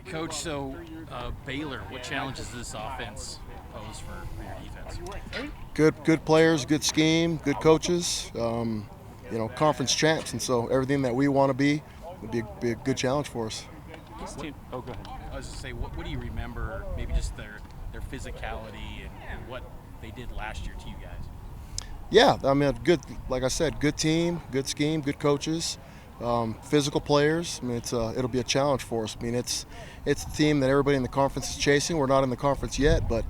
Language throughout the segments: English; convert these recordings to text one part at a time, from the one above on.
Coach, so Baylor, what challenges does this offense pose for your defense? Good players, good scheme, good coaches. Conference champs, and so everything that we want to be would be a good challenge for us. Oh, go ahead. I was just say, what do you remember? Maybe just their physicality and what they did last year to you guys. Yeah, I mean, good. Like I said, good team, good scheme, good coaches, physical players. I mean, it'll be a challenge for us. I mean, it's the team that everybody in the conference is chasing. We're not in the conference yet, but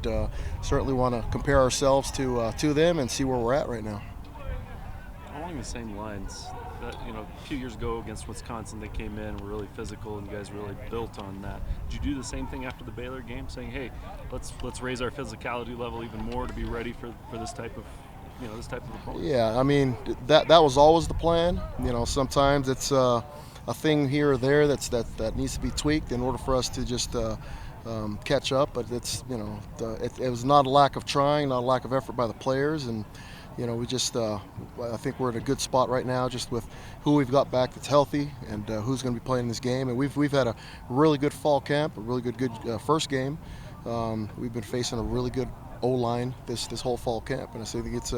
certainly want to compare ourselves to them and see where we're at right now. Along the same lines, a few years ago against Wisconsin, they came in, were really physical, and you guys really built on that. Did you do the same thing after the Baylor game, saying, "Hey, let's raise our physicality level even more to be ready for this type of opponent"? Yeah, I mean that was always the plan. Sometimes it's a thing here or there that needs to be tweaked in order for us to just catch up. But it was not a lack of trying, not a lack of effort by the players, and we just I think we're in a good spot right now, just with who we've got back that's healthy and who's going to be playing this game. And we've had a really good fall camp, a really good first game. We've been facing a really good O-line this whole fall camp, and so I think it's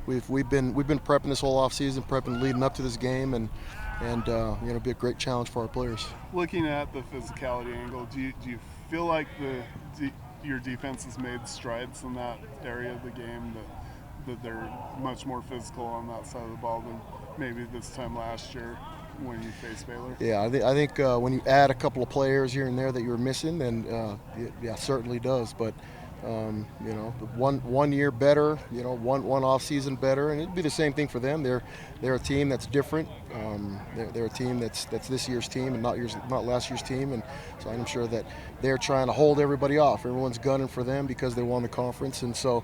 we've been prepping this whole off season, prepping leading up to this game, and be a great challenge for our players. Looking at the physicality angle, do you feel like your defense has made strides in that area of the game, that they're much more physical on that side of the ball than maybe this time last year when you faced Baylor? Yeah, I think when you add a couple of players here and there that you're missing, then it certainly does. But one year better, one off season better, and it'd be the same thing for them. They're a team that's different. They're a team that's this year's team and not last year's team, and so I'm sure that they're trying to hold everybody off. Everyone's gunning for them because they won the conference, and so.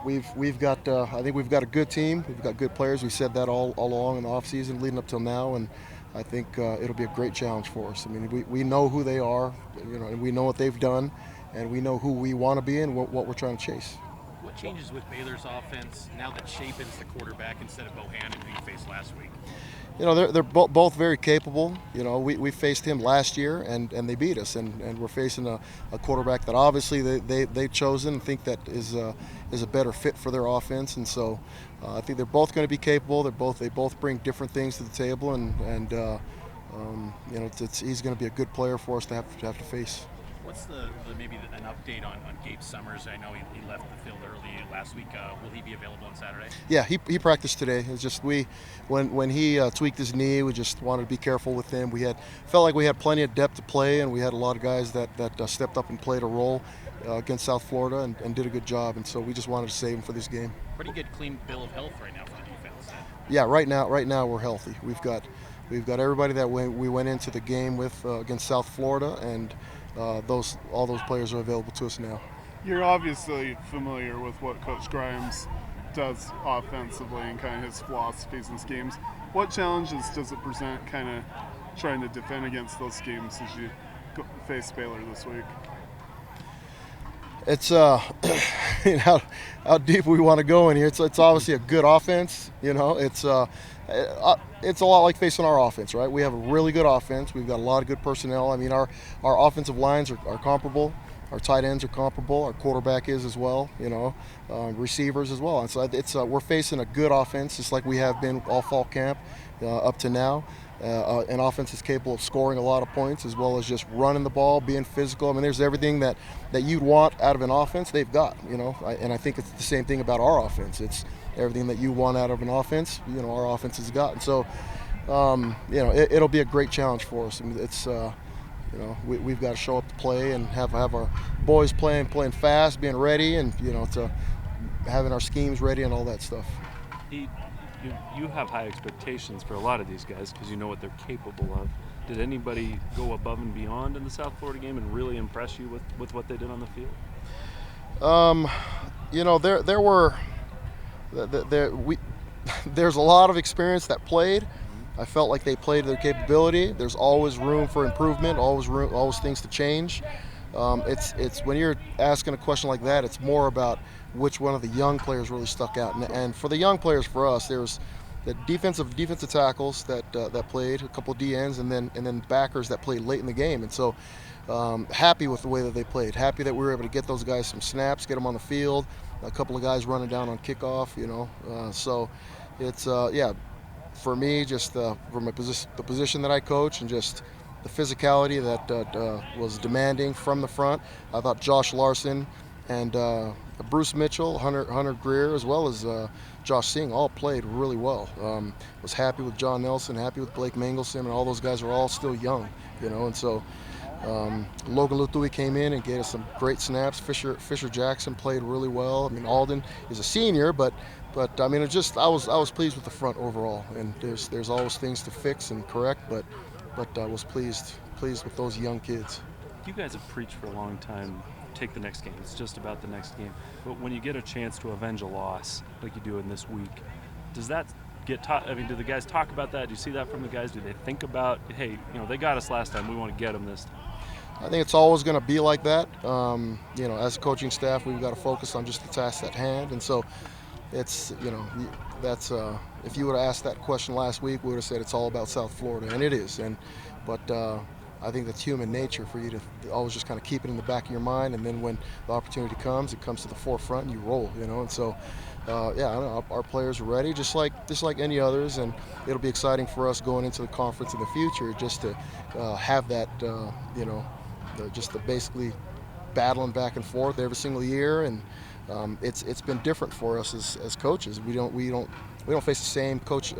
We've got I think we've got a good team. We've got good players. We said that all along in the off season, leading up till now, and I think it'll be a great challenge for us. I mean, we know who they are, and we know what they've done, and we know who we want to be and what we're trying to chase. What changes with Baylor's offense now that Chapin's the quarterback instead of Bohannon, who you faced last week? They're both very capable. We faced him last year and they beat us, and we're facing a quarterback that obviously they've chosen and think that is a better fit for their offense, and so I think they're both going to be capable. They both bring different things to the table, and he's going to be a good player for us to have to face. What's maybe an update on Gabe Summers? I know he left the field early last week. Will he be available on Saturday? Yeah, he practiced today. It's just when he tweaked his knee, we just wanted to be careful with him. Felt like we had plenty of depth to play, and we had a lot of guys that stepped up and played a role against South Florida and did a good job. And so we just wanted to save him for this game. Pretty good, clean bill of health right now for the defense. Yeah, right now we're healthy. We've got everybody that we went into the game with against South Florida, and all those players are available to us now. You're obviously familiar with what Coach Grimes does offensively and kind of his philosophies and schemes. What challenges does it present kind of trying to defend against those schemes as you face Baylor this week? It's how deep we want to go in here. It's obviously a good offense. It's a lot like facing our offense, right? We have a really good offense. We've got a lot of good personnel. I mean, our offensive lines are comparable. Our tight ends are comparable. Our quarterback is as well. Receivers as well. And so we're facing a good offense, just like we have been all fall camp up to now. An offense is capable of scoring a lot of points, as well as just running the ball, being physical. I mean, there's everything that you'd want out of an offense, they've got. And I think it's the same thing about our offense. It's everything that you want out of an offense, our offense has got. And so, it'll be a great challenge for us. I mean, it's we've got to show up to play and have our boys playing fast, being ready, and to having our schemes ready and all that stuff. You have high expectations for a lot of these guys because you know what they're capable of. Did anybody go above and beyond in the South Florida game and really impress you with what they did on the field? There's a lot of experience that played. I felt like they played to their capability. There's always room for improvement, always things to change. It's when you're asking a question like that, it's more about which one of the young players really stuck out. And for the young players, for us, there's the defensive tackles that played, a couple D ends, and then backers that played late in the game. And so happy with the way that they played. Happy that we were able to get those guys some snaps, get them on the field. A couple of guys running down on kickoff, so it's yeah, for me, just from the position that I coach and just the physicality that was demanding from the front. I thought Josh Larson and Bruce Mitchell, Hunter Greer, as well as Josh Singh all played really well. Was happy with John Nelson, happy with Blake Mangelson, and all those guys are all still young, and so Logan Lutui came in and gave us some great snaps. Fisher Jackson played really well. I mean, Alden is a senior, but I mean, I was pleased with the front overall. And there's always things to fix and correct, but I was pleased with those young kids. You guys have preached for a long time. Take the next game. It's just about the next game. But when you get a chance to avenge a loss, like you do in this week, does that get taught? I mean, do the guys talk about that? Do you see that from the guys? Do they think about, hey, they got us last time, we want to get them this time? I think it's always going to be like that. As a coaching staff, we've got to focus on just the task at hand. And so it's, that's if you would have asked that question last week, we would have said it's all about South Florida, and it is. But I think that's human nature for you to always just kind of keep it in the back of your mind, and then when the opportunity comes, it comes to the forefront and you roll, And so, our players are ready, just like any others, and it'll be exciting for us going into the conference in the future, just to have that, just to basically battling back and forth every single year, and it's been different for us as coaches. We don't face the same coaches.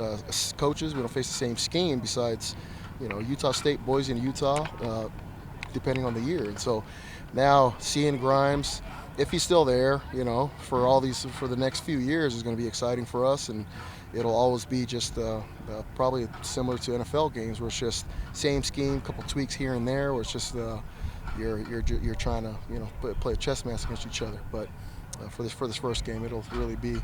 We don't face the same scheme besides, Utah State, Boise, and Utah, depending on the year. And so now seeing Grimes, if he's still there, for the next few years, is going to be exciting for us, and it'll always be just probably similar to NFL games, where it's just same scheme, couple tweaks here and there, where it's just you're trying to play a chess match against each other. But for this first game, it'll really be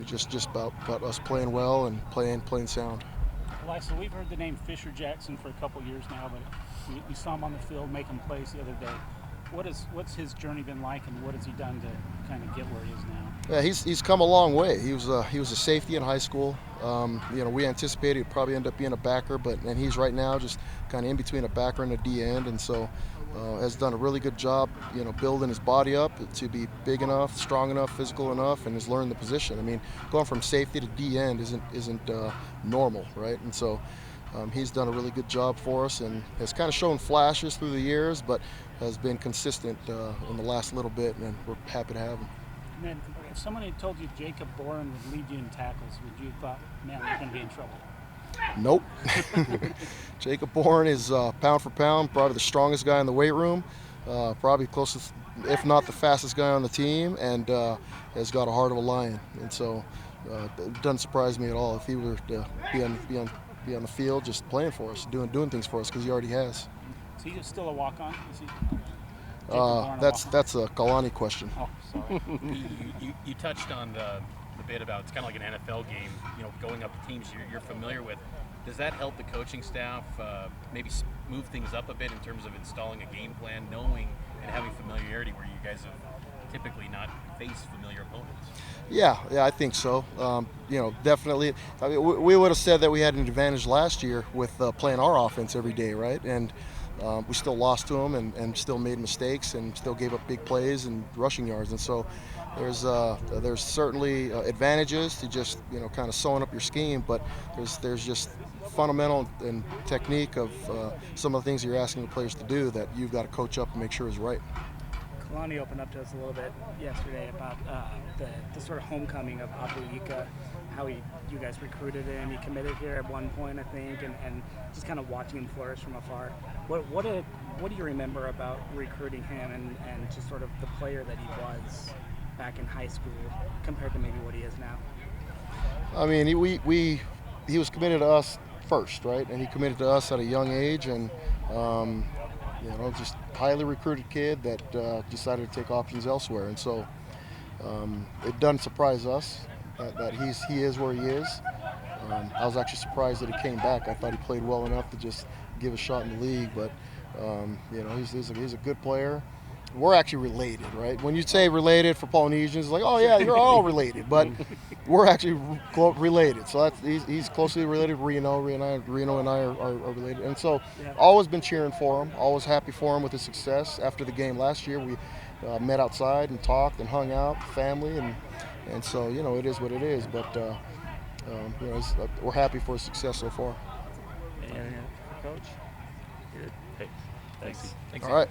just about us playing well and playing sound. Ilaisa, we've heard the name Fisher Jackson for a couple years now, but we saw him on the field making plays the other day. What's his journey been like, and what has he done to kind of get where he is now? Yeah, he's come a long way. He was a safety in high school. We anticipated he'd probably end up being a backer, and he's right now just kind of in between a backer and a D end, and so has done a really good job, building his body up to be big enough, strong enough, physical enough, and has learned the position. I mean, going from safety to D end isn't normal, right? And so he's done a really good job for us, and has kind of shown flashes through the years, but has been consistent in the last little bit, and we're happy to have him. And then if someone had told you Jacob Boren would lead you in tackles, would you have thought, man, you're going to be in trouble? Nope. Jacob Boren is pound for pound probably the strongest guy in the weight room, probably closest, if not the fastest guy on the team, and has got a heart of a lion. And so it doesn't surprise me at all if he were to be on the field just playing for us, doing things for us, because he already has. So he's still a walk-on? Is he? That's a Kalani question. Oh, sorry. You touched on the bit about it's kind of like an NFL game, going up to teams you're familiar with. Does that help the coaching staff maybe move things up a bit in terms of installing a game plan, knowing and having familiarity where you guys have typically not faced familiar opponents? Yeah, I think so. Definitely. I mean, we would have said that we had an advantage last year with playing our offense every day, right? And we still lost to them and still made mistakes and still gave up big plays and rushing yards. And so there's certainly advantages to just kind of sewing up your scheme, but there's just fundamental and technique of some of the things you're asking the players to do that you've got to coach up and make sure is right. Kalani opened up to us a little bit yesterday about the sort of homecoming of Apu Ika, how you guys recruited him. He committed here at one point, I think, and just kind of watching him flourish from afar. What do you remember about recruiting him and just sort of the player that he was back in high school compared to maybe what he is now? I mean, he was committed to us first, right? And he committed to us at a young age, and just highly recruited kid that decided to take options elsewhere. And so it doesn't surprise us that he is where he is. I was actually surprised that he came back. I thought he played well enough to just give a shot in the league, but he's a good player. we're actually related, right? When you say related for Polynesians, it's like, oh yeah, you're all related, but we're actually related. So he's closely related to Reno. Reno and I are related, and so always been cheering for him. Always happy for him with his success. After the game last year, we met outside and talked and hung out, family, and so it is what it is. But we're happy for his success so far. And Coach. Hey, thanks. Thanks. All right.